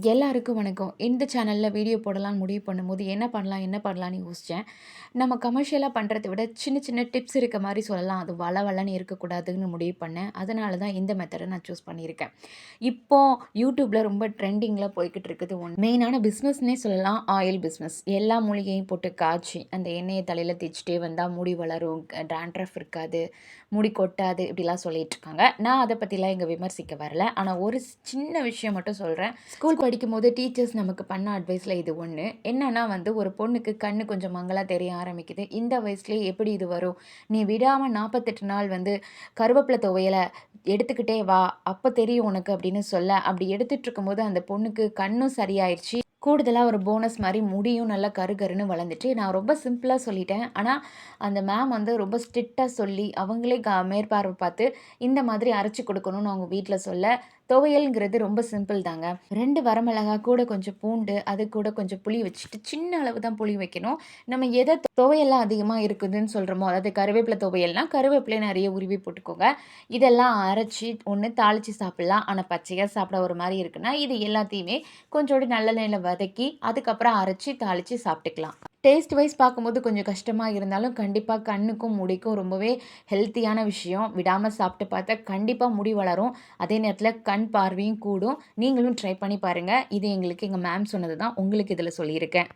எல்லாருக்கும் வணக்கம். இந்த சேனல்ல வீடியோ போடலான்னு முடிவு பண்ணும்போது, என்ன பண்ணலான்னு யோசிச்சேன். நம்ம கமர்ஷியலா பண்றத விட சின்ன சின்ன டிப்ஸ் இருக்க மாரி சொல்லலாம். அது வளவளன்னு இருக்கக்கூடாதுன்னு முடிவு பண்ணேன். அதனால தான் இந்த மெத்தட நான் சூஸ் பண்ணியிருக்கேன். இப்போ YouTubeல ரொம்ப ட்ரெண்டிங்ல போய்க்கிட்டு இருக்குது ஒண்ணு. மெயினான பிசினஸ்ன்னே சொல்லலாம். Oil business. எல்லா மூலிகையும் போட்டு காய்ச்சி, அந்த எண்ணெய தலையில தேய்ச்சுட்டே வந்தா முடி வளரும், டாண்ட்ரஃப் இருக்காது, முடி கொட்டாது இப்படிலாம் சொல்லிட்டுருக்காங்க. நான் அத பத்திலாம் இங்க விமர்சிக்க வரல. ஆனா ஒரு சின்ன விஷயம் மட்டும் சொல்றேன். ஸ்கூல் படிக்கும்போது டீச்சர்ஸ் நமக்கு பண்ண அட்வைஸ்ல இது ஒண்ணு. என்னன்னா வந்து ஒரு பொண்ணுக்கு கண்ணு கொஞ்சம் மங்கலா தெரிய ஆரம்பிக்குது. இந்த வயசுலயே எப்படி இது வரும்? நீ விடாம 48 நாள் வந்து கருவேப்பில துவையல எடுத்துக்கிட்டே வா! அப்ப தெரியும் உனக்கு அப்படின்னு சொல்ல, அப்படி எடுத்துட்டு இருக்கும்போது அந்த பொண்ணுக்கு கண்ணும் சரியாயிருச்சு. கூடுதலா ஒரு போனஸ் மாரி முடியும் நல்லா கருகருன்னு வளர்ந்துச்சு. நான் ரொம்ப சிம்பிளா சொல்லிட்டேன். ஆனா, அந்த மேம் வந்து ரொம்ப ஸ்ட்ரிக்ட்டா சொல்லி, அவங்களே மேற்பார்வை பார்த்து, இந்த மாதிரி அரைச்சு குடுக்கணும்னு அவங்க வீட்ல சொல்ல, துவையல்ங்கிறது ரொம்ப சிம்பிள் தாங்க. 2 வரமிளகா, கூட கொஞ்சம் பூண்டு, அது கூட கொஞ்சம் புளி வச்சுட்டு, சின்ன அளவு தான் புளி வைக்கணும். நம்ம எத துவையல்லாம் அதிகமா இருக்குதுன்னு சொல்றோமோ, அதாவது கருவேப்பில துவையல்னா, கருவேப்பிலைய நெறைய உருவி போட்டுக்கோங்க. இதெல்லாம் அரைச்சு, ஒண்ணு தாளிச்சு சாப்பிடலாம். ஆனா, பச்சையா சாப்பிட ஒரு மாரி இருக்குன்னா, இது எல்லாத்தையுமே கொஞ்சோண்டு நல்லெண்ணெயில வதக்கி, அதுக்கப்புறம் அரைச்சு, தாளிச்சு சாப்பிட்டுக்கலாம். டேஸ்ட் வைஸ் பார்க்கும்போது கொஞ்சம் கஷ்டமா இருந்தாலும், கண்டிப்பா கண்ணுக்கும், முடிக்கும் ரொம்பவே ஹெல்த்தியான விஷயம். விடாம சாப்பிட்டு பார்த்தா கண்டிப்பா முடி வளரும். அதே நேரத்தில கண் பார்வையும் கூடும். நீங்களும் ட்ரை பண்ணி பாருங்க. இது எங்களுக்கு எங்க மேம் சொன்னது தான். உங்களுக்கு இதில சொல்லியிருக்கேன்.